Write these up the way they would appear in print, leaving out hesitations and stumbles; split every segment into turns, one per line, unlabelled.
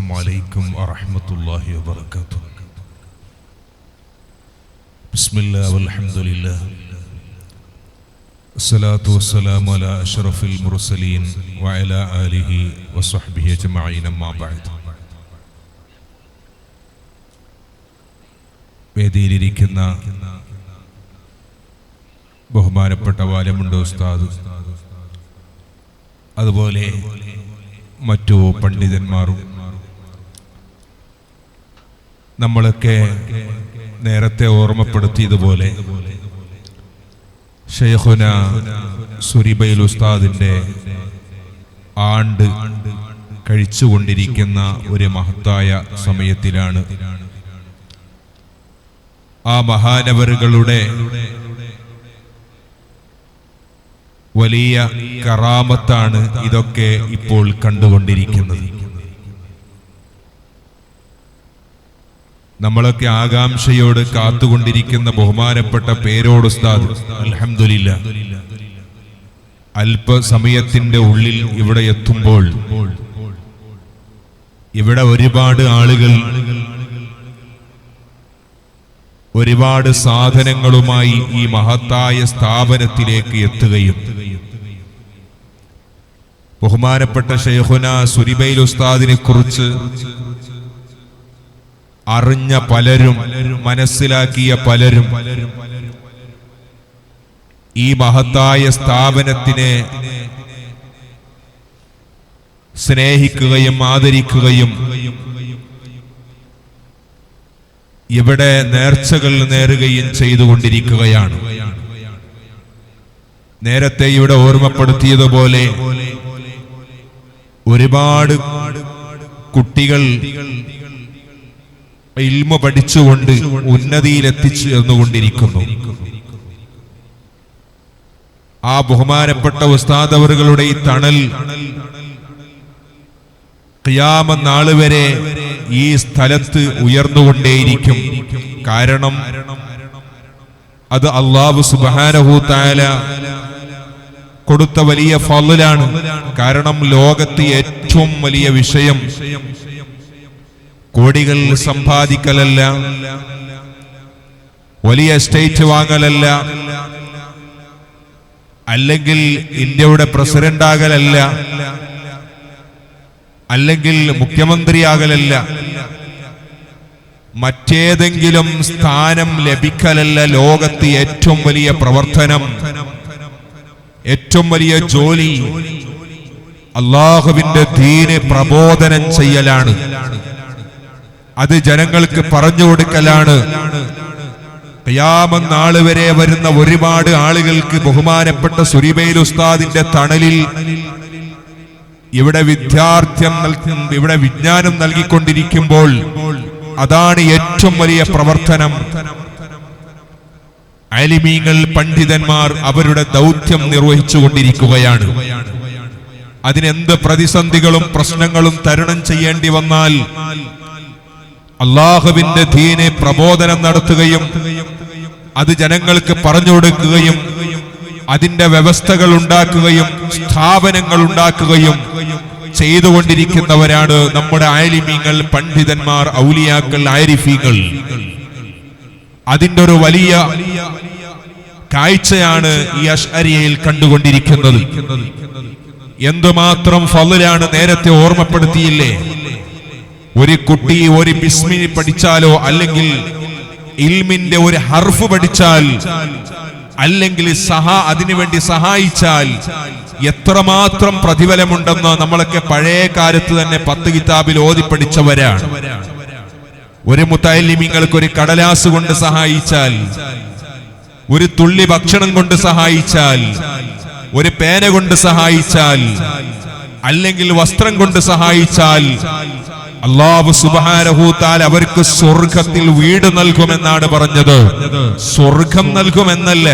السلام عليكم ورحمة الله وبركاته. بسم الله والحمد لله الصلاة والسلام على أشرف المرسلين وعلى آله وصحبه أجمعين أما بعد. വേദിയിലിരിക്കുന്ന ബഹുമാനപ്പെട്ട വാലമുണ്ട് ഉസ്താദ്, അതുപോലെ മറ്റു പണ്ഡിതന്മാരും, നമ്മളൊക്കെ നേരത്തെ ഓർമ്മപ്പെടുത്തിയതുപോലെ ഷെയ്ഖുന സുരിബൈൽ ഉസ്താദിന്റെ ആണ്ട് കഴിച്ചുകൊണ്ടിരിക്കുന്ന ഒരു മഹത്തായ സമയത്തിലാണ്. ആ മഹാനവറുകളുടെ വലിയ കറാമത്താണ് ഇതൊക്കെ ഇപ്പോൾ കണ്ടുകൊണ്ടിരിക്കുന്നത്. നമ്മളൊക്കെ ആകാംക്ഷയോട് കാത്തുകൊണ്ടിരിക്കുന്ന ബഹുമാനപ്പെട്ട പേരോട് ഉസ്താദ് അൽഹംദുലില്ലാഹ് അല്പസമയത്തിന്റെ ഉള്ളിൽ ഇവിടെ എത്തുമ്പോൾ ഇവിടെ ഒരുപാട് ആളുകൾ ഒരുപാട് സാധനങ്ങളുമായി ഈ മഹത്തായ സ്ഥാപനത്തിലേക്ക് എത്തുകയും ബഹുമാനപ്പെട്ട ഷെയ്ഖുന സുരിബൈൽ ഉസ്താദിനെ കുറിച്ച് അറിഞ്ഞ പലരും, മനസ്സിലാക്കിയ പലരും ഈ മഹത്തായ സ്ഥാപനത്തിനെ സ്നേഹിക്കുകയും ആദരിക്കുകയും ഇവിടെ നേർച്ചകൾ നേരുകയും ചെയ്തുകൊണ്ടിരിക്കുകയാണ്. നേരത്തെ ഇവിടെ ഓർമ്മപ്പെടുത്തിയതുപോലെ ഒരുപാട് കുട്ടികൾ ഇൽമ പഠിച്ചുകൊണ്ട് ഉന്നതിയിലെത്തിച്ചേർന്നുകൊണ്ടിരിക്കുന്നു. ആ ബഹുമാനപ്പെട്ട ഉസ്താദ് അവറുകളുടെ ഈ തണൽ ഖിയാമത്ത് നാൾ വരെ ഈ സ്ഥലത്ത് ഉയർന്നുകൊണ്ടേയിരിക്കും. കാരണം അത് അല്ലാഹു സുബ്ഹാനഹു തആല കൊടുത്ത വലിയ ഫളലാണ്. കാരണം ലോകത്തെ ഏറ്റവും വലിയ വിഷയം കോടികൾ സമ്പാദിക്കലല്ല, വലിയ എസ്റ്റേറ്റ് വാങ്ങലല്ല, അല്ലെങ്കിൽ ഇന്ത്യയുടെ പ്രസിഡന്റ് ആകലല്ല, അല്ലെങ്കിൽ മുഖ്യമന്ത്രിയാകലല്ല, മറ്റേതെങ്കിലും സ്ഥാനം ലഭിക്കലല്ല. ലോകത്ത് ഏറ്റവും വലിയ പ്രവർത്തനം, ഏറ്റവും വലിയ ജോലി അല്ലാഹുവിന്റെ ദീന് പ്രബോധനം ചെയ്യലാണ്. അത് ജനങ്ങൾക്ക് പറഞ്ഞു കൊടുക്കലാണ്. ഖിയാമത്ത് നാൾ വരെ വരുന്ന ഒരുപാട് ആളുകൾക്ക് ബഹുമാനപ്പെട്ട സുരിബൈൽ ഉസ്താദിന്റെ തണലിൽ ഇവിടെ ഇവിടെ വിജ്ഞാനം നൽകിക്കൊണ്ടിരിക്കുമ്പോൾ അതാണ് ഏറ്റവും വലിയ പ്രവർത്തനം. ആലിമീങ്ങൾ, പണ്ഡിതന്മാർ അവരുടെ ദൗത്യം നിർവഹിച്ചുകൊണ്ടിരിക്കുകയാണ്. അതിനെന്ത് പ്രതിസന്ധികളും പ്രശ്നങ്ങളും തരണം ചെയ്യേണ്ടി വന്നാൽ അല്ലാഹുവിന്റെ ദീനെ പ്രബോധനം നടത്തുകയും അത് ജനങ്ങൾക്ക് പറഞ്ഞു കൊടുക്കുകയും അതിന്റെ വ്യവസ്ഥകൾ ഉണ്ടാക്കുകയും സ്ഥാപനങ്ങൾ ഉണ്ടാക്കുകയും ചെയ്തുകൊണ്ടിരിക്കുന്നവരാണ് നമ്മുടെ ആലിമീങ്ങൾ, പണ്ഡിതന്മാർ, ഔലിയാക്കൾ, ആരിഫീങ്ങൾ. അതിന്റെ ഒരു വലിയ കാഴ്ചയാണ് ഈ അശ്അരിയയിൽ കണ്ടുകൊണ്ടിരിക്കുന്നത്. എന്തുമാത്രം ഫളലാണ് നേരത്തെ ഓർമ്മപ്പെടുത്തിയില്ലേ? ഒരു കുട്ടി ഒരു ബിസ്മി പഠിച്ചാലോ, അല്ലെങ്കിൽ ഇൽമിന്റെ ഒരു ഹർഫ് പഠിച്ചാൽ, അല്ലെങ്കിൽ അതിനുവേണ്ടി സഹായിച്ചാൽ എത്രമാത്രം പ്രതിഫലമുണ്ടെന്ന് നമ്മളൊക്കെ പഴയ കാലത്ത് തന്നെ 10 കിതാബിൽ ഓതി പഠിച്ചവരാണ്. ഒരു മുതഅല്ലിമീങ്ങൾക്ക് ഒരു കടലാസ് കൊണ്ട് സഹായിച്ചാൽ, ഒരു തുള്ളി ഭക്ഷണം കൊണ്ട് സഹായിച്ചാൽ, ഒരു പേന കൊണ്ട് സഹായിച്ചാൽ, അല്ലെങ്കിൽ വസ്ത്രം കൊണ്ട് സഹായിച്ചാൽ അല്ലാഹു സുബ്ഹാനഹു തആല അവർക്ക് സ്വർഗ്ഗത്തിൽ വീട് നൽകുമെന്നാണ് പറഞ്ഞത്. സ്വർഗം നൽകുമെന്നല്ല,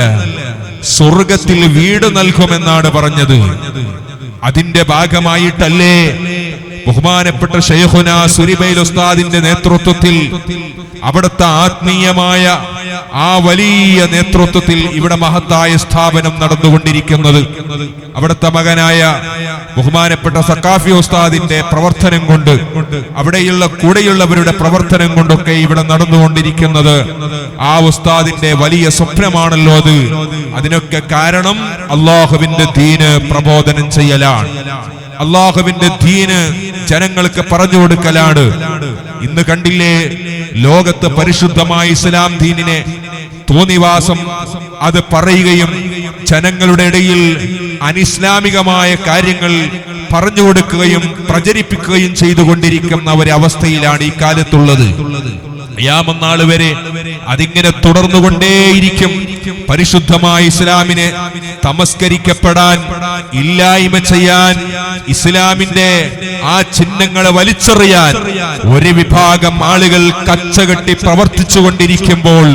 സ്വർഗത്തിൽ വീട് നൽകുമെന്നാണ് പറഞ്ഞത്. അതിന്റെ ഭാഗമായിട്ടല്ലേ ബഹുമാനപ്പെട്ട ശൈഖുന സുരിബൈൽ ഉസ്താദിന്റെ നേതൃത്വത്തിൽ, അവിടുത്തെ ആത്മീയമായ ആ വലിയ നേതൃത്വത്തിൽ ഇവിടെ മഹത്തായ സ്ഥാപനം നടന്നുകൊണ്ടിരിക്കുന്നത്. അവിടുത്തെ മകനായ ബഹുമാനപ്പെട്ട സഖാഫി ഉസ്താദിന്റെ പ്രവർത്തനം കൊണ്ട്, അവിടെയുള്ള കൂടെയുള്ളവരുടെ പ്രവർത്തനം കൊണ്ടൊക്കെ ഇവിടെ നടന്നുകൊണ്ടിരിക്കുന്നത് ആ ഉസ്താദിന്റെ വലിയ സ്വപ്നമാണല്ലോ അത്. അതിനൊക്കെ കാരണം അല്ലാഹുവിന്റെ ദീന് പ്രബോധനം ചെയ്യലാണ്, അല്ലാഹുവിന്റെ ദീന് ജനങ്ങൾക്ക് പറഞ്ഞു കൊടുക്കലാണ്. ഇന്ന് കണ്ടില്ലേ, ലോകത്ത് പരിശുദ്ധമായ ഇസ്ലാം ദീനിനെ തോന്നിവാസം അത് പറയുകയും ജനങ്ങളുടെ ഇടയിൽ അനിസ്ലാമികമായ കാര്യങ്ങൾ പറഞ്ഞു കൊടുക്കുകയും പ്രചരിപ്പിക്കുകയും ചെയ്തുകൊണ്ടിരിക്കുന്ന ഒരവസ്ഥയിലാണ് ഈ കാലത്തുള്ളത്. ഖിയാമത്ത് വരെ അതിങ്ങനെ തുടർന്നുകൊണ്ടേയിരിക്കും. പരിശുദ്ധമായ ഇസ്ലാമിനെ തമസ്കരിക്കപ്പെടാൻ, ഇല്ലായ്മ ചെയ്യാൻ, ഇസ്ലാമിന്റെ ആ ചിഹ്നങ്ങളെ വലിച്ചെറിയാൻ ഒരു വിഭാഗം ആളുകൾ കച്ചകെട്ടി പ്രവർത്തിച്ചു കൊണ്ടിരിക്കുമ്പോൾ,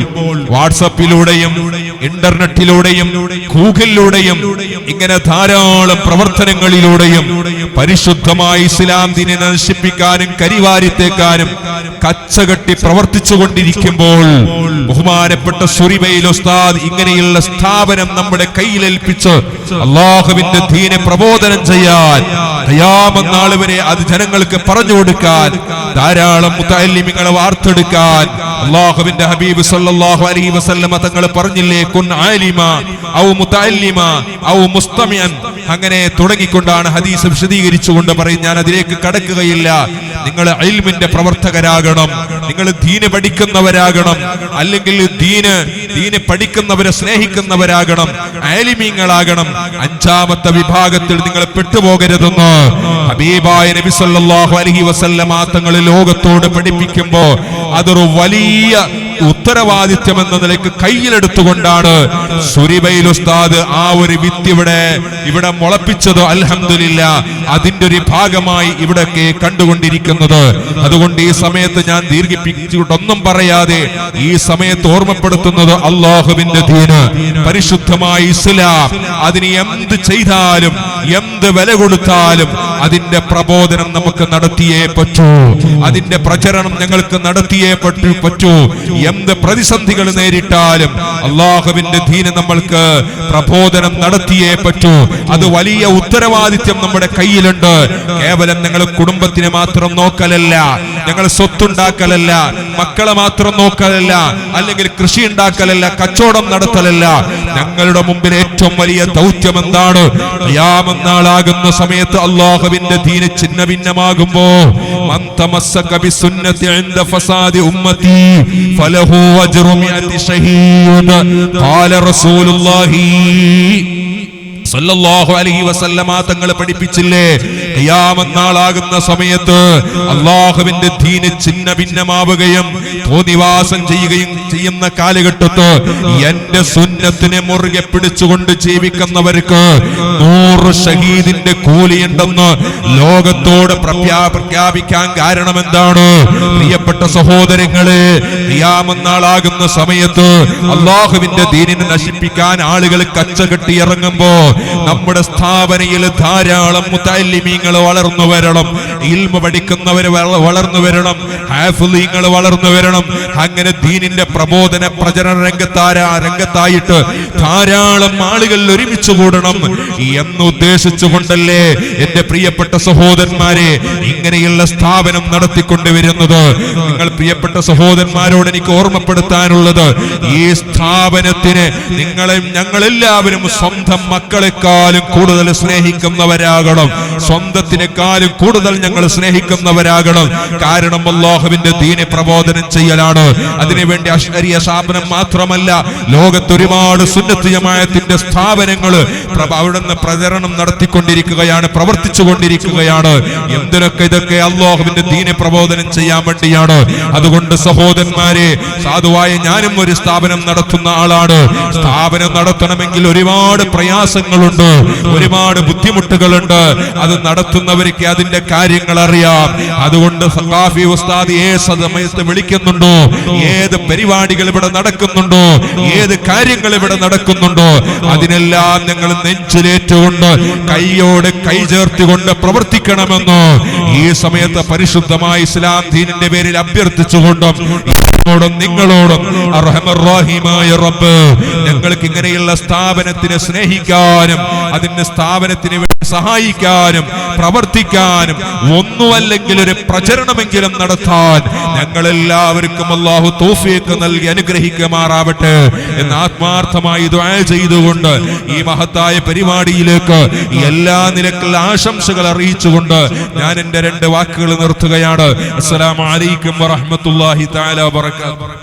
വാട്സപ്പിലൂടെയും ഇന്റർനെറ്റിലൂടെയും ഗൂഗിളിലൂടെയും ഇങ്ങനെ ധാരാളം പ്രവർത്തനങ്ങളിലൂടെയും പരിശുദ്ധമായ ഇസ്ലാം ദീനിനെ നശിപ്പിക്കാനും കരിവാരിത്തേക്കാനും കച്ചകെട്ടി പ്രവർത്തിച്ചു കൊണ്ടിരിക്കുമ്പോൾ, ബഹുമാനപ്പെട്ട സുരിബൈൽ ഉസ്താദ് ഇങ്ങനെയുള്ള സ്ഥാപനം നമ്മുടെ കയ്യിലേൽപ്പിച്ച് അല്ലാഹുവിന്റെ ദീനെ പ്രബോധനം ചെയ്യാൻ, ഖിയാമത്ത് നാൾ വരെ അത് ജനങ്ങൾക്ക് പറഞ്ഞു കൊടുക്കാൻ, ധാരാളം മുതഅല്ലിമീങ്ങളെ വാർത്തെടുക്കാൻ അല്ലാഹുവിന്റെ ഹബീബ് സല്ലല്ലാഹു അലൈഹി വസല്ലമ തങ്ങൾ പറഞ്ഞില്ലേ, കുൻ ആലിമ ഔ മുതഅല്ലിമ ഔ മുസ്തമിഅൻ. അങ്ങനെ തുടങ്ങിക്കൊണ്ടാണ് ഹദീസ് വിശദീകരിച്ചുകൊണ്ട് പറയും. ഞാൻ അതിലേക്ക് കടക്കുകയില്ല. നിങ്ങൾ ഇൽമിന്റെ പ്രവർത്തകരാകണം, നിങ്ങൾ ദീന് പഠിക്കുന്നവരാകണം, അല്ലെങ്കിൽ ദീന് പഠിക്കുന്നവരെ സ്നേഹിക്കുന്നവരാകണം, ആലിമീങ്ങളാകണം. അഞ്ചാമത്തെ വിഭാഗത്തിൽ നിങ്ങൾ പെട്ടുപോകരുതെന്ന് ഹബീബായ നബി സല്ലല്ലാഹു അലൈഹി വസല്ലമ തങ്ങൾ ലോകത്തോട് പഠിപ്പിക്കുമ്പോ അതൊരു വലിയ ഉത്തരവാദിത്യം എന്ന നിലയ്ക്ക് കയ്യിലെടുത്തുകൊണ്ടാണ് സുരിബൈൽ ഉസ്താദ് ആ ഒരു വിത്ത് ഇവിടെ മുളപ്പിച്ചത്. അൽഹംദുലില്ലാഹ്, അതിന്റെ ഒരു ഭാഗമായി ഇവിടൊക്കെ കണ്ടുകൊണ്ടിരിക്കുന്നത്. അതുകൊണ്ട് ഈ സമയത്ത് ഞാൻ ദീർഘിപ്പിച്ചിട്ടൊന്നും പറയാതെ ഈ സമയത്ത് ഓർമ്മപ്പെടുത്തുന്നത് അല്ലാഹുവിന്റെ ദീന്, പരിശുദ്ധമായ ഇസ്ലാം, അതിന് എന്ത് ചെയ്താലും എന്ത് വില കൊടുത്താലും അതിന്റെ പ്രബോധനം നമുക്ക് നടത്തിയേ പറ്റൂ, അതിന്റെ പ്രചരണം ഞങ്ങൾക്ക് നടത്തിയേ പറ്റൂ. എന്ത് പ്രതിസന്ധികൾ നേരിട്ടാലും അല്ലാഹുവിന്റെ ദീന് നമ്മൾക്ക് പ്രബോധനം നടത്തിയേ പറ്റൂ. അത് വലിയ ഉത്തരവാദിത്യം നമ്മുടെ കയ്യിലുണ്ട്. കേവലം ഞങ്ങൾ കുടുംബത്തിനെ മാത്രം നോക്കലല്ല, ഞങ്ങൾ സ്വത്തുണ്ടാക്കലല്ല, മക്കളെ മാത്രം നോക്കലല്ല, അല്ലെങ്കിൽ കൃഷി ഉണ്ടാക്കലല്ല, കച്ചവടം നടത്തലല്ല. ഞങ്ങളുടെ മുമ്പിൽ ഏറ്റവും വലിയ ദൗത്യം എന്താണ്? ഖിയാമത്ത് നാളാകുന്ന സമയത്ത് അല്ലാഹുവിന്റെ ദീന് ചിന്ന ഭിന്നമാകുമ്പോ, മൻ തമസ്സക ബിസുന്നതി ഇൻദ ഫസാദി ഉമ്മതി ഫലഹു അജ്റു മിഅതി ശഹീദ്. ഖാല റസൂലുള്ളാഹി സല്ലല്ലാഹു അലൈഹി വസല്ലമ തങ്ങൾ പഠിപ്പിച്ചില്ലേ, ഖിയാമത്ത് നാളാകുന്ന സമയത്ത് അല്ലാഹുവിന്റെ ദീന് ചിന്ന ഭിന്നമാവുകയും തോന്നിവാസം ചെയ്യുകയും ചെയ്യുന്ന കാലഘട്ടത്ത് എന്റെ സുന്നത്തിനെ മുറുകെ പിടിച്ചുകൊണ്ട് ജീവിക്കുന്നവർക്ക് 100 ഷഹീദിന്റെ കൂലിയുണ്ടെന്ന് ലോകത്തോട് പ്രഖ്യാപിക്കാൻ കാരണം എന്താണ്? പ്രിയപ്പെട്ട സഹോദരങ്ങളെ, ഖിയാമത്ത് നാളാകുന്ന സമയത്ത് അല്ലാഹുവിന്റെ ദീനിനെ നശിപ്പിക്കാൻ ആളുകൾ കച്ചകെട്ടി ഇറങ്ങുമ്പോ നമ്മുടെ സ്ഥാപനയിൽ ധാരാളം മുതഅല്ലിമീങ്ങൾ വളർന്നു വരണം, ഇൽമ പഠിക്കുന്നവർ വളർന്നു വരണം, ഹാഫിളീങ്ങൾ വളർന്നു വരണം. അങ്ങനെ ദീനിന്റെ പ്രബോധന പ്രചരണ രംഗത്തായിട്ട് ധാരാളം ആളുകൾ ഒരുമിച്ച് കൂടണം എന്ന് ഉദ്ദേശിച്ചുകൊണ്ടല്ലേ എന്റെ പ്രിയപ്പെട്ട സഹോദരന്മാരെ ഇങ്ങനെയുള്ള സ്ഥാപനം നടത്തിക്കൊണ്ടുവരുന്നത്. നിങ്ങൾ പ്രിയപ്പെട്ട സഹോദരന്മാരോട് എനിക്ക് ഓർമ്മപ്പെടുത്താനുള്ളത്, ഈ സ്ഥാപനത്തിന് ഞങ്ങളെല്ലാവരും സ്വന്തം മക്കളെക്കാളും കൂടുതൽ സ്നേഹിക്കുന്നവരാകണം, സ്വന്തത്തിനേക്കാളും കൂടുതൽ ഞങ്ങൾ സ്നേഹിക്കുന്നവരാകണം. കാരണം അല്ലാഹുവിന്റെ ദീനെ പ്രബോധനം ചെയ്യലാണ്. അതിനുവേണ്ടി അശ്അരിയ സ്ഥാപനം മാത്രമല്ല, ലോകത്ത് ഒരുപാട് സുന്നത്ത് ജമാഅത്തിന്റെ സ്ഥാപനങ്ങൾ അവിടുന്ന് പ്രചരണം നടത്തിക്കൊണ്ടിരിക്കുകയാണ്, പ്രവർത്തിച്ചു കൊണ്ടിരിക്കുകയാണ്. എന്തിനൊക്കെ ഇതൊക്കെ അല്ലാഹുവിന്റെ ദീനെ പ്രബോധനം ചെയ്യാൻ വേണ്ടിയാണ്. അതുകൊണ്ട് സഹോദരന്മാരെ, സാധുവായ ഞാനും ഒരു സ്ഥാപനം നടത്തുന്ന ആളാണ്. സ്ഥാപനം നടത്തണമെങ്കിൽ ഒരുപാട് പ്രയാസങ്ങൾ പ്രയാസങ്ങളുണ്ട്, ഒരുപാട് ബുദ്ധിമുട്ടുകളുണ്ട്. അത് നടത്തുന്നവർക്ക് അതിന്റെ കാര്യങ്ങൾ അറിയാം. അതുകൊണ്ട് സഖാഫി ഉസ്താദ് ഏത് സമയത്ത് വിളിക്കുന്നുണ്ടോ, ഏത് പരിപാടികൾ ഇവിടെ നടക്കുന്നുണ്ടോ, ഏത് കാര്യങ്ങൾ ഇവിടെ നടക്കുന്നുണ്ടോ, അതിനെല്ലാം നിങ്ങൾ നെഞ്ചിലേറ്റുകൊണ്ട് കൈയോട് കൈ ചേർത്തുകൊണ്ട് പ്രവർത്തിക്കണമെന്നോ ഈ സമയത്ത് പരിശുദ്ധമായ ഇസ്ലാം ദീനിന്റെ പേരിൽ അഭ്യർത്ഥിച്ചുകൊണ്ടും നിങ്ങളോടും റഹ്മാനായ റബ്ബ് ഞങ്ങൾക്ക് ഇങ്ങനെയുള്ള സ്ഥാപനത്തിനെ സ്നേഹിക്കാനും അതിന്റെ സ്ഥാപനത്തിന് സഹായിക്കാനും പ്രവർത്തിക്കാനും ഒന്നുമല്ലെങ്കിൽ ഒരു പ്രചരണമെങ്കിലും നടത്താൻ ഞങ്ങളെല്ലാവർക്കും അല്ലാഹു തൗഫീഖ് നൽകി അനുഗ്രഹിക്കുമാറാവട്ടെ എന്ന് ആത്മാർത്ഥമായി ദുആ ചെയ്തുകൊണ്ട് ഈ മഹത്തായ പരിപാടിയിലേക്ക് എല്ലാ നിലക്കുള്ള ആശംസകൾ അറിയിച്ചുകൊണ്ട് ഞാൻ എന്റെ 2 വാക്കുകൾ നിർത്തുകയാണ്. അസ്സലാമു അലൈക്കും വറഹ്മത്തുള്ളാഹി തആല വബറകാതുഹു.